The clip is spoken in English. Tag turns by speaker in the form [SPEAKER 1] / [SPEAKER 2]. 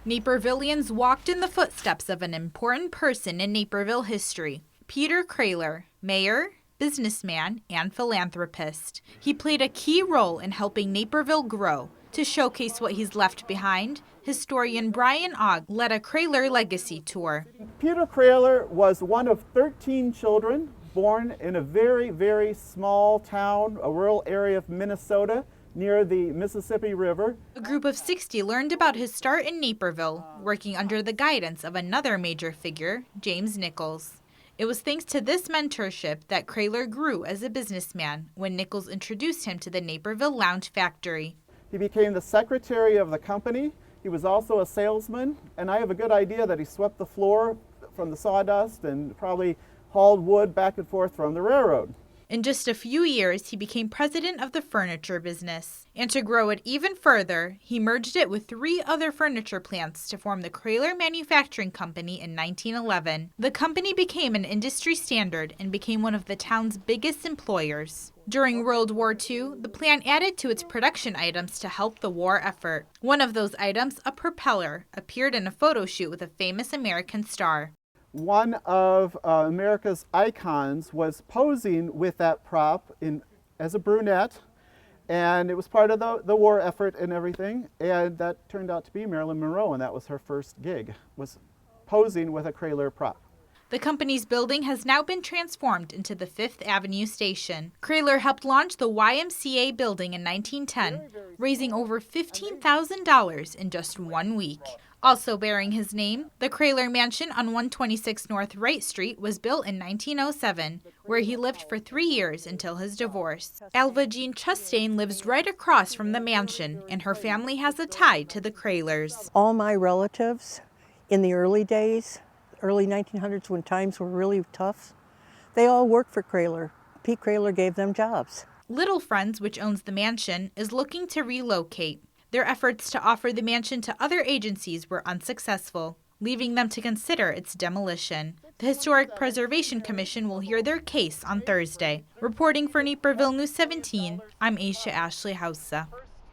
[SPEAKER 1] Napervillians walked in the footsteps of an important person in Naperville history, Peter Kroehler, mayor, businessman, and philanthropist. He played a key role in helping Naperville grow. To showcase what he's left behind, historian Bryan Ogg led a Kroehler Legacy Tour.
[SPEAKER 2] Peter Kroehler was one of 13 children born in a very, very small town, a rural area of Minnesota near the Mississippi River.
[SPEAKER 1] A group of 60 learned about his start in Naperville, working under the guidance of another major figure, James Nichols. It was thanks to this mentorship that Kroehler grew as a businessman when Nichols introduced him to the Naperville Lounge Factory.
[SPEAKER 2] He became the secretary of the company. He was also a salesman, and I have a good idea that he swept the floor from the sawdust and probably hauled wood back and forth from the railroad.
[SPEAKER 1] In just a few years, he became president of the furniture business. And to grow it even further, he merged it with 3 other furniture plants to form the Kroehler Manufacturing Company in 1911. The company became an industry standard and became one of the town's biggest employers. During World War II, the plant added to its production items to help the war effort. One of those items, a propeller, appeared in a photo shoot with a famous American star.
[SPEAKER 2] One of America's icons was posing with that prop as a brunette, and it was part of the war effort and everything, and that turned out to be Marilyn Monroe, and that was her first gig, was posing with a Kroehler prop.
[SPEAKER 1] The company's building has now been transformed into the 5th Avenue station. Kroehler helped launch the YMCA building in 1910, raising over $15,000 in just 1 week. Also bearing his name, the Kroehler Mansion on 126 North Wright Street was built in 1907, where he lived for 3 years until his divorce. Alva Jean Chastain lives right across from the mansion, and her family has a tie to the Kroehlers.
[SPEAKER 3] All my relatives in the early days, early 1900s when times were really tough, they all worked for Kroehler. Pete Kroehler gave them jobs.
[SPEAKER 1] Little Friends, which owns the mansion, is looking to relocate. Their efforts to offer the mansion to other agencies were unsuccessful, leaving them to consider its demolition. The Historic Preservation Commission will hear their case on Thursday. Reporting for Naperville News 17, I'm Aisha Ashley Hausa.